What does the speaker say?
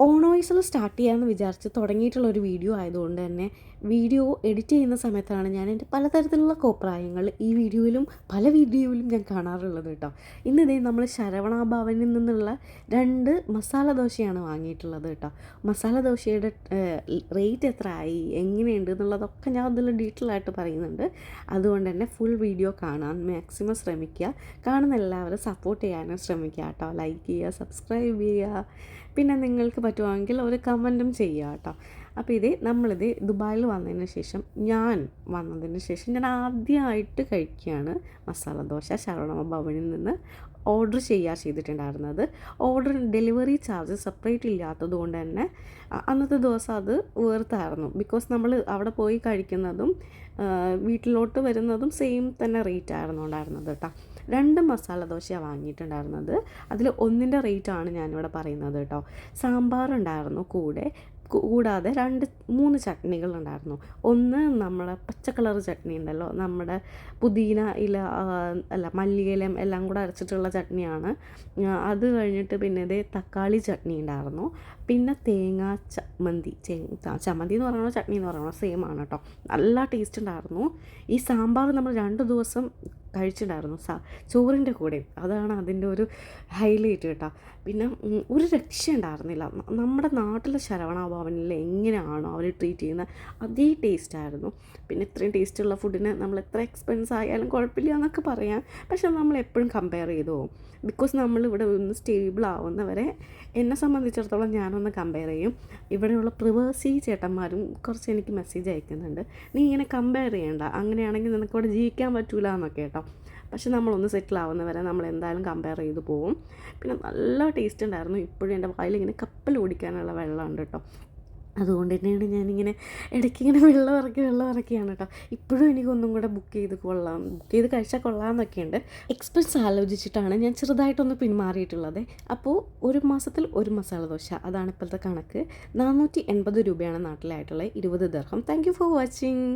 On വോയിസിൽ start ചെയ്യാമെന്ന് വിചാരിച്ച് തുടങ്ങിയിട്ടുള്ളൊരു video ആയതുകൊണ്ട് തന്നെ വീഡിയോ എഡിറ്റ് ചെയ്യുന്ന സമയത്താണ് ഞാൻ എൻ്റെ പലതരത്തിലുള്ള കോപ്രായങ്ങൾ ഈ വീഡിയോയിലും പല വീഡിയോയിലും ഞാൻ കാണാറുള്ളത് കേട്ടോ. ഇന്നിതേ നമ്മൾ ശരവണ ഭവനിൽ നിന്നുള്ള 2 മസാല ദോശയാണ് വാങ്ങിയിട്ടുള്ളത് കേട്ടോ. മസാല ദോശയുടെ റേറ്റ് എത്ര ആയി, എങ്ങനെയുണ്ട് എന്നുള്ളതൊക്കെ ഞാൻ അതിൽ ഡീറ്റെയിൽ ആയിട്ട് പറയുന്നുണ്ട്. അതുകൊണ്ട് തന്നെ ഫുൾ വീഡിയോ കാണാൻ മാക്സിമം ശ്രമിക്കുക. കാണുന്ന എല്ലാവരും സപ്പോർട്ട് ചെയ്യാനും ശ്രമിക്കുക കേട്ടോ. ലൈക്ക് ചെയ്യുക, സബ്സ്ക്രൈബ് ചെയ്യുക, പിന്നെ നിങ്ങൾക്ക് പറ്റുവാണെങ്കിൽ ഒരു കമൻറ്റും ചെയ്യുക കേട്ടോ. അപ്പോൾ നമ്മളിത് ദുബായിൽ വന്നതിന് ശേഷം ഞാൻ ആദ്യമായിട്ട് കഴിക്കുകയാണ് മസാല ദോശ ശരവണ ഭവനിൽ നിന്ന് ഓർഡർ ചെയ്തിട്ടുണ്ടായിരുന്നത്. ഡെലിവറി ചാർജ് സെപ്പറേറ്റ് ഇല്ലാത്തത് കൊണ്ട് തന്നെ അന്നത്തെ ദിവസം അത് വേർത്തായിരുന്നു. ബിക്കോസ് നമ്മൾ അവിടെ പോയി കഴിക്കുന്നതും വീട്ടിലോട്ട് വരുന്നതും സെയിം തന്നെ റേറ്റ് ആയിരുന്നു ഉണ്ടായിരുന്നത് കേട്ടോ. 2 മസാല ദോശയാണ് വാങ്ങിയിട്ടുണ്ടായിരുന്നത്. അതിൽ ഒന്നിൻ്റെ റേറ്റാണ് ഞാനിവിടെ പറയുന്നത് കേട്ടോ. സാമ്പാറുണ്ടായിരുന്നു കൂടാതെ 3 ചട്നികളുണ്ടായിരുന്നു. ഒന്ന് നമ്മുടെ പച്ച കളർ ചട്നി ഉണ്ടല്ലോ, നമ്മുടെ പുതിന ഇല മല്ലിയിലയും എല്ലാം കൂടെ അരച്ചിട്ടുള്ള ചട്നിയാണ്. അത് കഴിഞ്ഞിട്ട് പിന്നെ തക്കാളി ചട്നി ഉണ്ടായിരുന്നു. പിന്നെ തേങ്ങാ ചമ്മന്തി എന്ന് പറയണോ ചട്നി എന്ന് പറയണോ സെയിം ആണ് കേട്ടോ. നല്ല ടേസ്റ്റ് ഉണ്ടായിരുന്നു. ഈ സാമ്പാർ നമ്മൾ 2 ദിവസം കഴിച്ചിട്ടുണ്ടായിരുന്നു ചോറിൻ്റെ കൂടെ. അതാണ് അതിൻ്റെ ഒരു ഹൈലൈറ്റ് കേട്ടോ. പിന്നെ ഒരു രക്ഷ ഉണ്ടായിരുന്നില്ല. നമ്മുടെ നാട്ടിലെ ശരവണ ഭവനിൽ എങ്ങനെയാണോ അവർ ട്രീറ്റ് ചെയ്യുന്നത് അതേ ടേസ്റ്റായിരുന്നു. പിന്നെ ഇത്രയും ടേസ്റ്റുള്ള ഫുഡിന് നമ്മൾ എത്ര എക്സ്പെൻസ് ആയാലും കുഴപ്പമില്ല എന്നൊക്കെ പറയാം. പക്ഷെ നമ്മൾ എപ്പോഴും കമ്പയർ ചെയ്ത് പോകും. ബിക്കോസ് നമ്മളിവിടെ ഒന്ന് സ്റ്റേബിൾ ആവുന്നവരെ എന്നെ സംബന്ധിച്ചിടത്തോളം ഞാനൊന്ന് കമ്പയർ ചെയ്യും. ഇവിടെയുള്ള പ്രവാസി ചേട്ടന്മാരും കുറച്ച് എനിക്ക് മെസ്സേജ് അയക്കുന്നുണ്ട്, നീ ഇങ്ങനെ കമ്പയർ ചെയ്യണ്ട, അങ്ങനെയാണെങ്കിൽ നിനക്ക് ഇവിടെ ജീവിക്കാൻ പറ്റൂല എന്നൊക്കെ കേട്ടോ. പക്ഷെ നമ്മളൊന്ന് സെറ്റിൽ ആവുന്നവരെ നമ്മൾ എന്തായാലും കമ്പയർ ചെയ്ത് പോവും. പിന്നെ നല്ല ടേസ്റ്റ് ഉണ്ടായിരുന്നു. ഇപ്പോഴും എൻ്റെ വായിൽ ഇങ്ങനെ കപ്പൽ ഓടിക്കാനുള്ള വെള്ളമുണ്ട് കേട്ടോ. അതുകൊണ്ട് തന്നെയാണ് ഞാനിങ്ങനെ ഇടയ്ക്കിങ്ങനെ വെള്ളം ഇറക്കിയാണ് കേട്ടോ. ഇപ്പോഴും എനിക്കൊന്നും കൂടെ ബുക്ക് ചെയ്ത് കഴിച്ചാൽ കൊള്ളാമെന്നൊക്കെയുണ്ട്. എക്സ്പെൻസ് ആലോചിച്ചിട്ടാണ് ഞാൻ ചെറുതായിട്ടൊന്ന് പിന്മാറിയിട്ടുള്ളത്. അപ്പോൾ ഒരു മാസത്തിൽ 1 മസാല ദോശ, അതാണ് ഇപ്പോഴത്തെ കണക്ക്. 480 രൂപയാണ് നാട്ടിലായിട്ടുള്ളത്, 20 ദിർഹം. Thank you for watching.